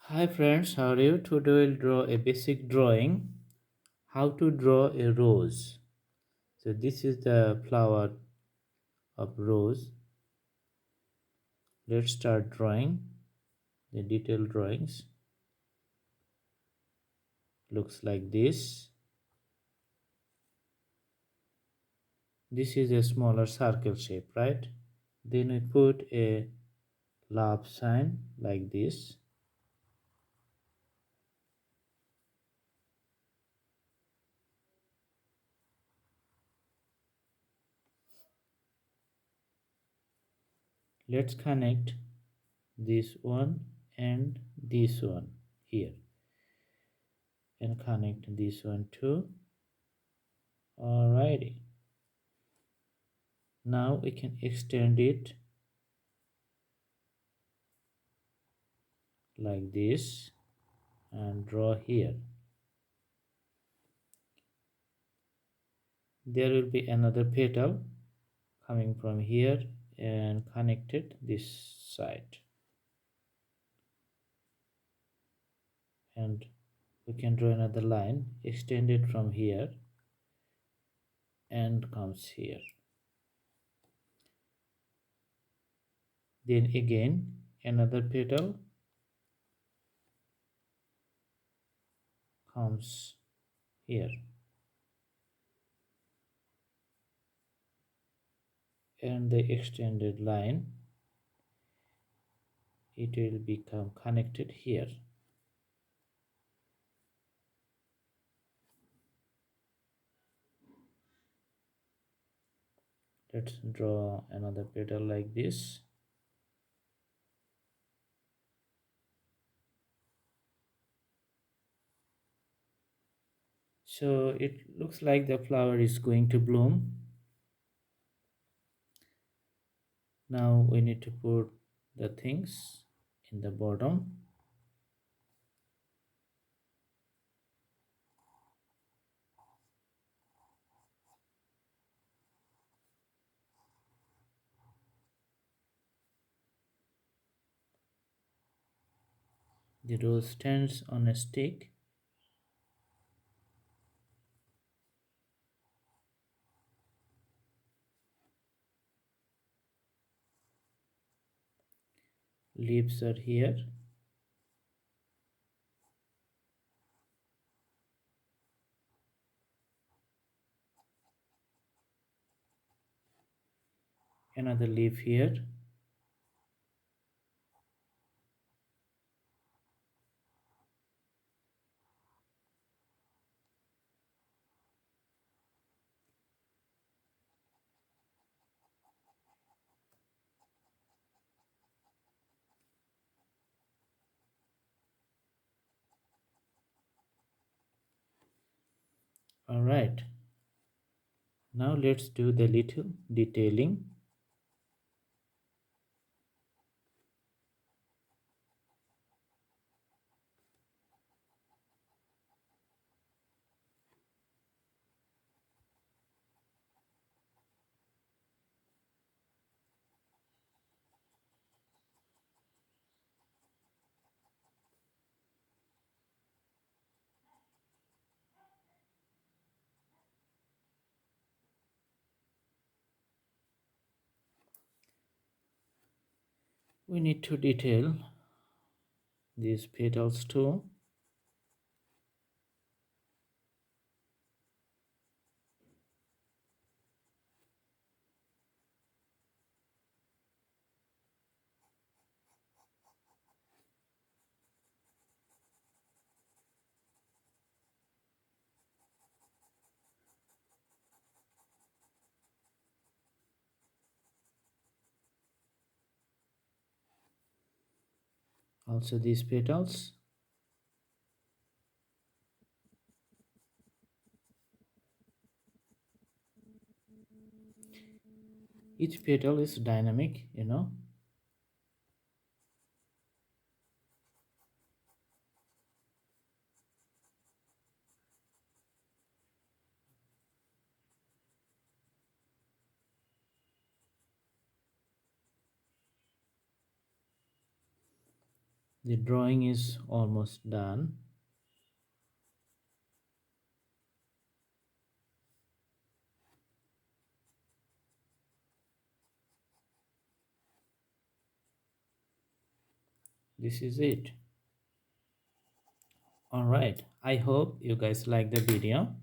Hi friends, how are you? Today we'll draw a basic drawing. How to draw a rose. So this is the flower of rose. Let's start drawing. The detailed drawings looks like this. This is a smaller circle shape, right? Then we put a love sign like this. Let's connect this one and this one here and connect this one too. Alrighty. Now we can extend it like this and draw here. There will be another petal coming from here and connected this side, and we can draw another line, extend it from here and comes here. Then again another petal comes here and the extended line, it will become connected here. Let's draw another petal like this. So it looks like the flower is going to bloom. Now we need to put the things in the bottom. The rose stands on a stick. Leaves are here. Another leaf here. Alright. Now let's do the little detailing. We need to detail these petals too. Also these petals. Each petal is dynamic. The drawing is almost done. This is it. Alright, I hope you guys like the video.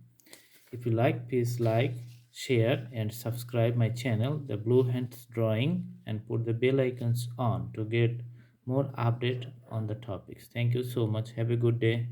If you like, please like, share and subscribe my channel, The Blue Hands Drawing, and put the bell icons on to get more update on the topics. Thank you so much. Have a good day.